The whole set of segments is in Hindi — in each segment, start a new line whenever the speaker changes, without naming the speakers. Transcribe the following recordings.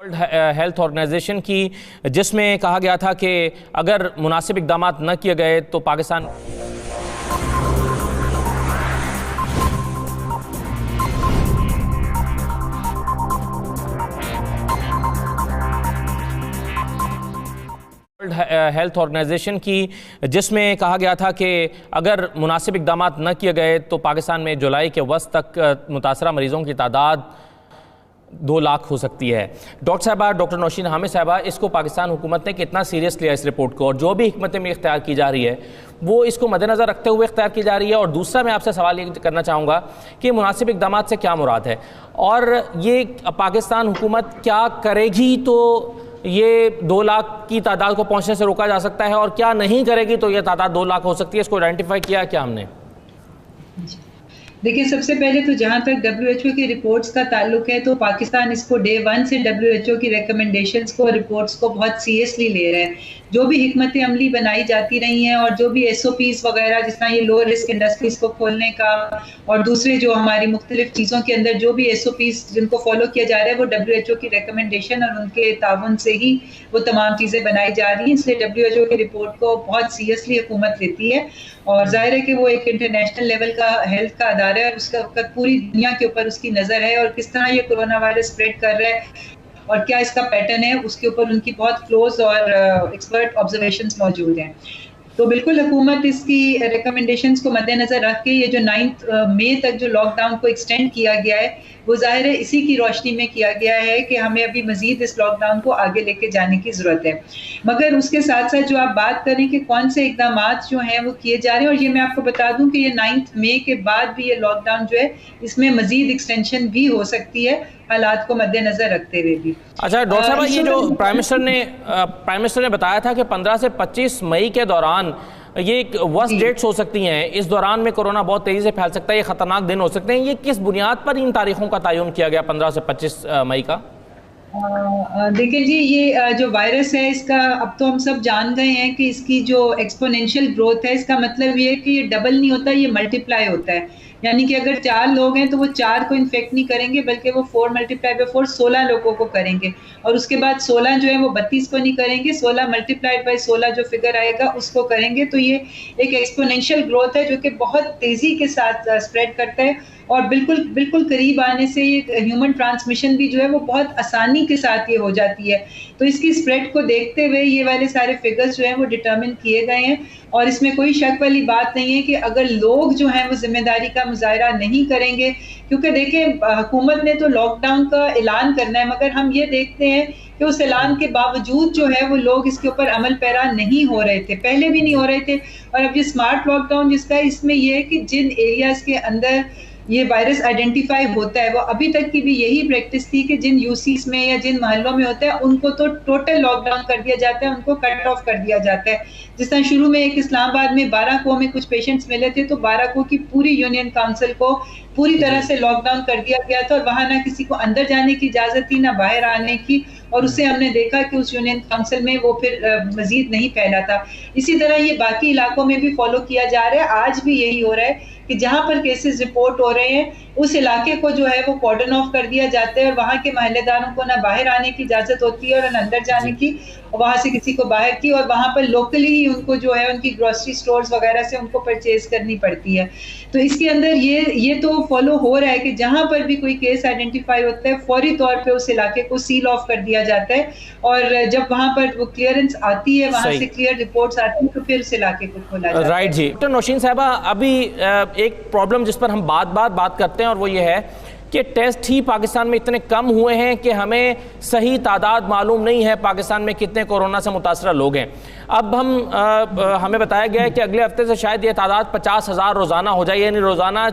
वर्ल्ड हेल्थ ऑर्गेनाइजेशन की, जिसमें कहा गया था कि अगर मुनासिब इक़दाम न किए गए तो पाकिस्तान वर्ल्ड हेल्थ ऑर्गेनाइजेशन की, जिसमें कहा गया था कि अगर मुनासिब इक़दाम न किए गए तो पाकिस्तान में जुलाई के वस्त तक मुतासरा मरीज़ों की तादाद 2 लाख हो सकती है। डॉक्टर साहबा, डॉक्टर नौशीन हामिद साहबा, इसको पाकिस्तान हुकूमत ने कितना सीरियस लिया इस रिपोर्ट को, और जो भी हिकमत में इख्तियार की जा रही है वो इसको मद्देनज़र रखते हुए इख्तियार की जा रही है? और दूसरा मैं आपसे सवाल ये करना चाहूँगा कि मुनासिब इक़दाम से क्या मुराद है, और ये पाकिस्तान हुकूमत क्या करेगी तो ये 2 लाख की तादाद को पहुँचने से रोका जा सकता है, और क्या नहीं करेगी तो ये तादाद 2 लाख हो सकती है? इसको आइडेंटिफाई किया क्या हमने?
देखिए, सबसे पहले तो जहाँ तक WHO की रिपोर्ट्स का ताल्लुक है तो पाकिस्तान इसको डे 1 से WHO की रिकमेंडेशंस को, रिपोर्ट्स को बहुत सीरियसली ले रहे हैं। जो भी हिकमत अमली बनाई जाती रही हैं और जो भी SOPs वगैरह, जिस तरह ये लो रिस्क इंडस्ट्रीज को खोलने का और दूसरे जो हमारी मुख्तलिफ चीज़ों के अंदर जो भी SOPs जिनको फॉलो किया जा रहा है वो WHO की रिकमेंडेशन और उनके ताउन से ही वो तमाम चीज़ें बनाई जा रही हैं। इसलिए WHO की रिपोर्ट को बहुत सीरियसली हुकूमत लेती है, और जाहिर है कि वो एक इंटरनेशनल लेवल का हेल्थ का अदारा है, उसका पूरी दुनिया के ऊपर उसकी नज़र है, और किस तरह ये कोरोना वायरस स्प्रेड कर रहा है और क्या इसका पैटर्न है उसके ऊपर उनकी बहुत क्लोज और एक्सपर्ट ऑब्जर्वेशंस मौजूद हैं। तो बिल्कुल हुकूमत इसकी रिकमेंडेशंस को मद्देनज़र रख के ये जो 9 मई तक जो लॉकडाउन को एक्सटेंड किया गया है वो जाहिर है इसी की रोशनी में किया गया है कि हमें अभी मज़ीद इस लॉकडाउन को आगे लेके जाने की ज़रूरत है। मगर उसके साथ साथ जो आप बात करें कि कौन से इक़दामात जो हैं वो किए जा रहे हैं, और ये मैं आपको बता दूं कि ये 9 मई के बाद भी ये लॉकडाउन जो है इसमें मज़ीद एक्सटेंशन भी हो सकती है, हालात को मद्देनजर रखते हुए भी।
अच्छा डॉक्टर साहब, ये जो प्राइम मिनिस्टर ने बताया था कि 15 से 25 मई के दौरान ये एक वर्स्ट डेट्स हो सकती हैं, इस दौरान में कोरोना बहुत तेजी से फैल सकता है, ये खतरनाक दिन हो सकते हैं, ये किस बुनियाद पर इन तारीखों का तयन किया गया 15 से 25 मई का?
देखिए जी, ये जो वायरस है इसका अब तो हम सब जान गए हैं कि इसकी जो एक्सपोनेंशियल ग्रोथ है, इसका मतलब ये है कि ये डबल नहीं होता, ये मल्टीप्लाई होता है। यानी कि अगर 4 लोग हैं तो वो 4 को इन्फेक्ट नहीं करेंगे, बल्कि वो 4 मल्टीप्लाई बाय 4 16 लोगों को करेंगे, और उसके बाद 16 जो है वो 32 को नहीं करेंगे, 16 मल्टीप्लाइड बाय 16 जो फिगर आएगा उसको करेंगे। तो ये एक एक्सपोनेंशियल ग्रोथ है जो कि बहुत तेजी के साथ स्प्रेड करता है, और बिल्कुल करीब आने से ये ह्यूमन ट्रांसमिशन भी जो है वो बहुत आसानी के साथ ये हो जाती है। तो इसकी स्प्रेड को देखते हुए ये वाले सारे फिगर्स जो हैं वो डिटरमिन किए गए हैं, और इसमें कोई शक वाली बात नहीं है कि अगर लोग जो हैं वो जिम्मेदारी का मुजाहरा नहीं करेंगे, क्योंकि देखें हुकूमत ने तो लॉकडाउन का ऐलान करना है, मगर हम ये देखते हैं कि उस ऐलान के बावजूद जो है वो लोग इसके ऊपर अमल पैरा नहीं हो रहे थे, पहले भी नहीं हो रहे थे। और अब ये स्मार्ट लॉकडाउन जिसका है, इसमें यह है कि जिन एरियाज के अंदर ये वायरस आइडेंटिफाई होता है, वो अभी तक की भी यही प्रैक्टिस थी कि जिन यूसीस में या जिन मोहल्लों में होता है उनको तो टोटल लॉकडाउन कर दिया जाता है, उनको कट ऑफ कर दिया जाता है। जिस तरह शुरू में एक इस्लामाबाद में 12 को में कुछ पेशेंट्स मिले थे, तो 12 को की पूरी यूनियन काउंसिल को पूरी तरह से लॉकडाउन कर दिया गया था, और वहां ना किसी को अंदर जाने की इजाजत थी ना बाहर आने की, और उससे हमने देखा कि उस यूनियन काउंसिल में वो फिर मजीद नहीं फैला था। इसी तरह ये बाकी इलाकों में भी फॉलो किया जा रहा है। आज भी यही हो रहा है कि जहां पर केसेस रिपोर्ट हो रहे हैं उस इलाके को जो है वो कॉर्डन ऑफ कर दिया जाता है, और वहां के महल्लेदारों को ना बाहर आने की इजाजत होती है और ना अंदर जाने की, और वहां से किसी को बाहर की, और वहां पर लोकली ही उनको जो है उनकी ग्रोसरी स्टोर्स वगैरह से उनको परचेज करनी पड़ती है। तो इसके अंदर ये तो फॉलो हो रहा है कि जहां पर भी कोई केस आइडेंटिफाई होता है फौरी तौर पे उस इलाके को सील ऑफ कर दिया जाता है, और जब वहां पर वो क्लियरेंस आती है, वहां से क्लियर रिपोर्ट्स आती है, तो फिर उस इलाके को खोला जाता है।
राइट जी। डॉक्टर नौशीन साहबा, अभी एक प्रॉब्लम जिस पर हम बात करते हैं और वो ये है कि टेस्ट ही पाकिस्तान में इतने कम हुए हैं कि हमें सही तादाद मालूम नहीं है पाकिस्तान में कितने कोरोना से मुतासरा लोग हैं। अब हमें बताया गया है कि अगले हफ्ते से शायद ये तादाद 50,000 रोज़ाना हो जाए, यानी रोज़ाना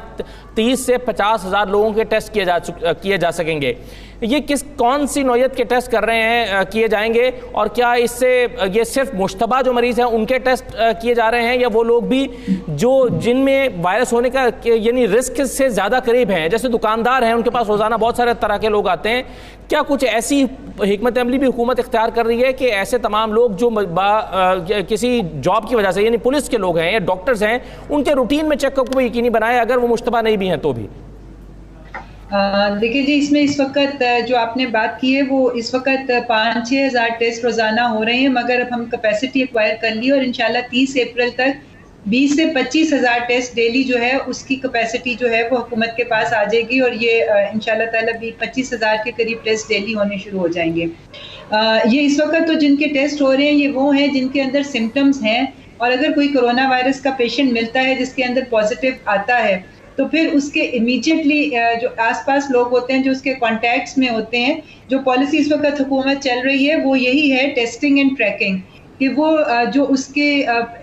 30 से 50,000 लोगों के टेस्ट किए जा सकेंगे। ये कौन सी नौयत के टेस्ट कर रहे हैं, किए जाएंगे, और क्या इससे ये सिर्फ मुश्तबा जो मरीज़ हैं उनके टेस्ट किए जा रहे हैं, या वो लोग भी जो जिनमें वायरस होने का यानी रिस्क से ज़्यादा करीब हैं, जैसे दुकानदार हैं, उनके पास रोज़ाना बहुत सारे तरह के लोग आते हैं, क्या कुछ ऐसी हिकमत अमली भी हुकूमत इख्तियार कर रही है कि ऐसे तमाम लोग जो किसी जॉब की वजह से, यानी पुलिस के लोग हैं या डॉक्टर्स हैं, उनके रूटीन में चेकअप को यकीनी बनाए अगर वो मुश्तबा नहीं भी हैं तो भी?
देखिए जी, इसमें इस वक्त जो आपने बात की है वो इस वक्त 5-6 हज़ार टेस्ट रोजाना हो रहे हैं, मगर अब हम कैपेसिटी एक्वायर कर ली और इंशाल्लाह 30 अप्रैल तक 20 से 25 हज़ार टेस्ट डेली जो है उसकी कैपेसिटी जो है वो हुकूमत के पास आ जाएगी और ये इंशाल्लाह ताला 25 हज़ार के करीब टेस्ट डेली होने शुरू हो जाएंगे। ये इस वक्त तो जिनके टेस्ट हो रहे हैं ये वो हैं जिनके अंदर सिम्टम्स हैं, और अगर कोई कोरोना वायरस का पेशेंट मिलता है जिसके अंदर पॉजिटिव आता है तो फिर उसके इमीडिएटली जो आसपास लोग होते हैं जो उसके कॉन्टैक्ट्स में होते हैं, जो पॉलिसी इस वक्त हुकूमत चल रही है वो यही है, टेस्टिंग एंड ट्रैकिंग, कि वो जो उसके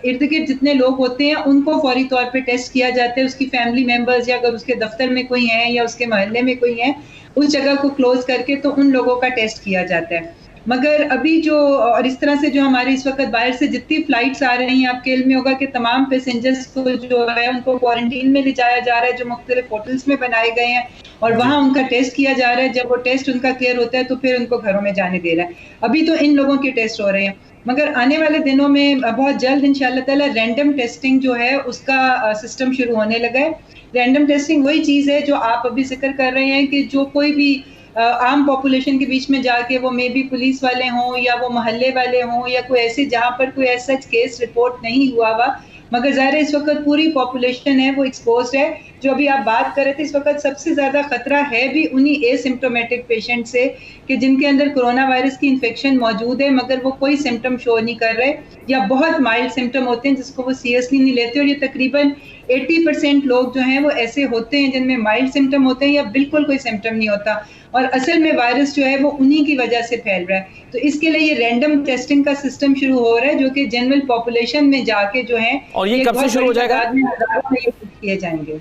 इर्द गिर्द जितने लोग होते हैं उनको फौरी तौर पे टेस्ट किया जाता है, उसकी फैमिली मेंबर्स या अगर उसके दफ्तर में कोई है या उसके मोहल्ले में कोई है उस जगह को क्लोज करके तो उन लोगों का टेस्ट किया जाता है। मगर अभी जो और इस तरह से जो हमारे इस वक्त बाहर से जितनी फ्लाइट्स आ रही हैं, आपके इल्म में होगा कि तमाम पैसेंजर्स को जो है उनको क्वारंटीन में ले जाया जा रहा है जो मुख्तलिफ होटल्स में बनाए गए हैं और वहाँ उनका टेस्ट किया जा रहा है। जब वो टेस्ट उनका क्लियर होता है तो फिर उनको घरों में जाने दे रहा है। अभी तो इन लोगों के टेस्ट हो रहे हैं, मगर आने वाले दिनों में बहुत जल्द इंशाल्लाह ताला रैंडम टेस्टिंग जो है उसका सिस्टम शुरू होने लगा है। रैंडम टेस्टिंग वही चीज़ है जो आप अभी जिक्र कर रहे हैं कि जो कोई भी आम पॉपुलेशन के बीच में जाके वो मे बी पुलिस वाले हों या वो मोहल्ले वाले हों या कोई ऐसे जहाँ पर कोई ऐसा केस रिपोर्ट नहीं हुआ हुआ, मगर ज़ाहिर इस वक्त पूरी पॉपुलेशन है वो एक्सपोज है। जो अभी आप बात कर रहे थे, इस वक्त सबसे ज़्यादा खतरा है भी उन्हीं एसिम्प्टोमेटिक पेशेंट से कि जिनके अंदर कोरोना वायरस की इन्फेक्शन मौजूद है मगर वो कोई सिम्टम शो नहीं कर रहे या बहुत माइल्ड सिम्टम होते हैं जिसको वो सीरियसली नहीं लेते, और ये तकरीबन 80% लोग जो हैं वो ऐसे होते हैं जिनमें माइल्ड सिम्टम होते हैं या बिल्कुल कोई सिम्टम नहीं होता, और असल में वायरस जो है वो उन्हीं की वजह से फैल रहा है। तो इसके लिए ये रैंडम टेस्टिंग का सिस्टम शुरू हो रहा है जो कि जनरल पॉपुलेशन में जाके जो है
और ये कब से शुरू हो जाएगा?
किए जाएंगे।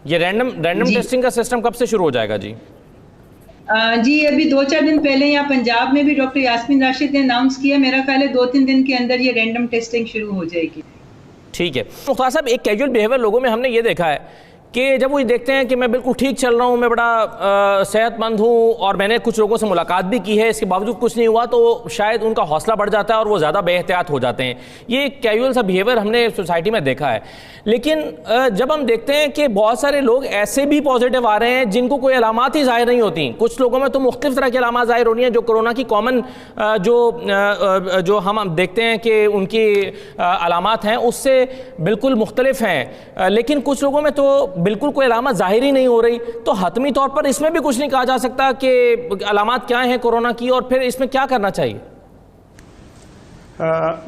ये रैंडम टेस्टिंग का सिस्टम कब से शुरू हो जाएगा जी?
जी अभी 2-4 दिन पहले यहाँ पंजाब में भी डॉक्टर यास्मीन राशिद ने अनाउंस किया, मेरा ख्याल है 2-3 दिन के अंदर ये रैंडम टेस्टिंग शुरू हो जाएगी।
ठीक है मुख्तार साहब, एक कैजुअल बिहेवियर लोगों में हमने ये देखा है कि जब वो देखते हैं कि मैं बिल्कुल ठीक चल रहा हूँ, मैं बड़ा सेहतमंद हूँ और मैंने कुछ लोगों से मुलाकात भी की है, इसके बावजूद कुछ नहीं हुआ, तो शायद उनका हौसला बढ़ जाता है और वो ज़्यादा बेहतियात हो जाते हैं। ये एक कैजुअल सा बिहेवियर हमने सोसाइटी में देखा है। लेकिन जब हम देखते हैं कि बहुत सारे लोग ऐसे भी पॉजिटिव आ रहे हैं जिनको कोई अलामात ही ज़ाहिर नहीं होती, कुछ लोगों में तो मुख्तलिफ तरह की अलामात ज़ाहिर हो रही हैं जो कोरोना की कॉमन जो हम देखते हैं कि उनकी अलामात हैं उससे बिल्कुल मुख्तलिफ हैं, लेकिन कुछ लोगों में तो बिल्कुल कोई अलामत जाहिर ही नहीं हो रही। तो हतमी तौर पर इसमें भी कुछ नहीं कहा जा सकता कि अलामत क्या हैं कोरोना की और फिर इसमें क्या करना चाहिए?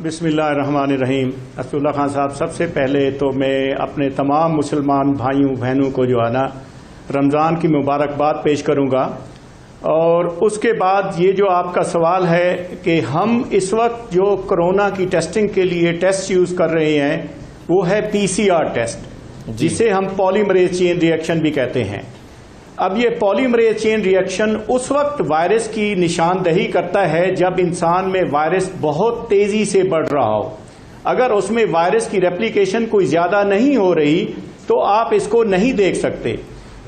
बिस्मिल्लाहिर्रहमानिर्रहीम। असदुल्ला खान साहब, सबसे पहले तो मैं अपने तमाम मुसलमान भाइयों बहनों को जो है ना रमज़ान की मुबारकबाद पेश करूंगा, और उसके बाद ये जो आपका सवाल है कि हम इस वक्त जो कोरोना की टेस्टिंग के लिए टेस्ट यूज़ कर रहे हैं वो है PCR टेस्ट, जिसे हम पॉलीमरेज चेन रिएक्शन भी कहते हैं। अब ये पॉलीमरेज चेन रिएक्शन उस वक्त वायरस की निशानदही करता है जब इंसान में वायरस बहुत तेजी से बढ़ रहा हो। अगर उसमें वायरस की रेप्लिकेशन कोई ज्यादा नहीं हो रही तो आप इसको नहीं देख सकते।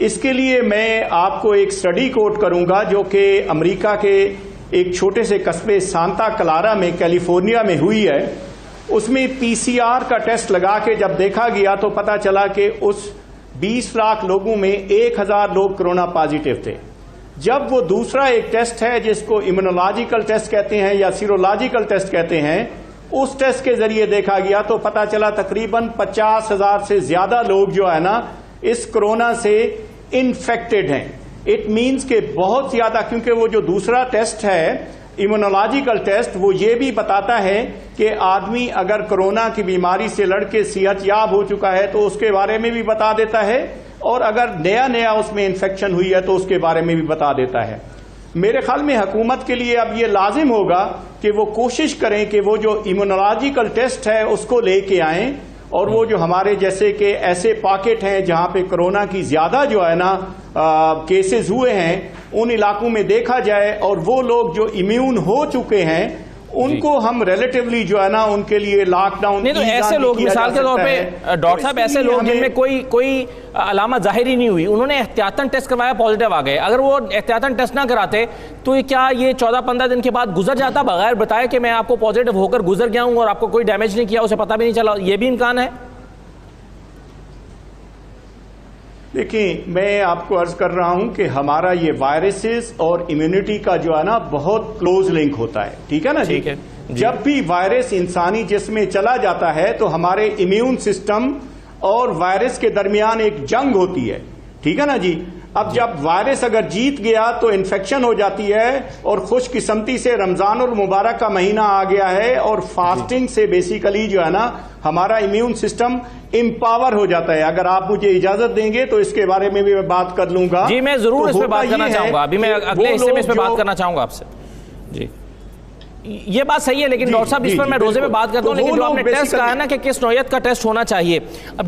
इसके लिए मैं आपको एक स्टडी कोट करूंगा जो कि अमेरिका के एक छोटे से कस्बे सांता क्लारा में कैलिफोर्निया में हुई है। उसमें PCR का टेस्ट लगा के जब देखा गया तो पता चला कि उस 20 लाख लोगों में 1000 लोग कोरोना पॉजिटिव थे। जब वो दूसरा एक टेस्ट है जिसको इम्यूनोलॉजिकल टेस्ट कहते हैं या सीरोलॉजिकल टेस्ट कहते हैं, उस टेस्ट के जरिए देखा गया तो पता चला तकरीबन 50,000 से ज्यादा लोग जो है ना इस कोरोना से इन्फेक्टेड हैं। इट मीन्स के बहुत ज्यादा, क्योंकि वो जो दूसरा टेस्ट है इम्यूनोलॉजिकल टेस्ट वो ये भी बताता है कि आदमी अगर कोरोना की बीमारी से लड़के सेहतयाब हो चुका है तो उसके बारे में भी बता देता है, और अगर नया उसमें इन्फेक्शन हुई है तो उसके बारे में भी बता देता है। मेरे ख्याल में हुकूमत के लिए अब ये लाजिम होगा कि वो कोशिश करें कि वो जो इम्यूनोलॉजिकल टेस्ट है उसको लेके आएं, और वो जो हमारे जैसे कि ऐसे पॉकेट हैं जहां पे कोरोना की ज्यादा जो है ना केसेस हुए हैं उन इलाकों में देखा जाए, और वो लोग जो इम्यून हो चुके हैं उनको हम रिलेटिवली जो है ना उनके लिए लॉकडाउन
नहीं, तो ऐसे लोग मिसाल के तौर पे डॉक्टर साहब ऐसे लोग जिनमें कोई अलामत जाहिर ही नहीं हुई, उन्होंने एहतियातन टेस्ट करवाया, पॉजिटिव आ गए, अगर वो एहतियातन टेस्ट ना कराते तो क्या ये 14-15 दिन के बाद गुजर जाता बगैर बताए कि मैं आपको पॉजिटिव होकर गुजर गया हूं और आपको कोई डैमेज नहीं किया, उसे पता भी नहीं चला? ये भी इम्कान है।
देखिए, मैं आपको अर्ज कर रहा हूं कि हमारा ये वायरसेस और इम्यूनिटी का जो है ना बहुत क्लोज लिंक होता है, ठीक है ना जी?
ठीक है जी।
जब भी वायरस इंसानी जिस्म में चला जाता है तो हमारे इम्यून सिस्टम और वायरस के दरमियान एक जंग होती है, ठीक है ना जी? अब जब वायरस अगर जीत गया तो इन्फेक्शन हो जाती है, और खुशकिस्मती से रमजान और मुबारक का महीना आ गया है, और फास्टिंग से बेसिकली जो है ना हमारा इम्यून सिस्टम एम्पावर हो जाता है। अगर आप मुझे इजाजत देंगे तो इसके बारे में भी मैं बात कर लूंगा।
जी, मैं जरूर इस पे बात करना चाहूंगा। अभी मैं अगले हिस्से में इस पे बात करना चाहूंगा आपसे। जी, ये बात सही है, लेकिन डॉक्टर साहब इस पर मैं रोजे में बात करता हूँ, लेकिन जो आपने टेस्ट कहा है ना कि किस नौयत का टेस्ट होना चाहिए, अब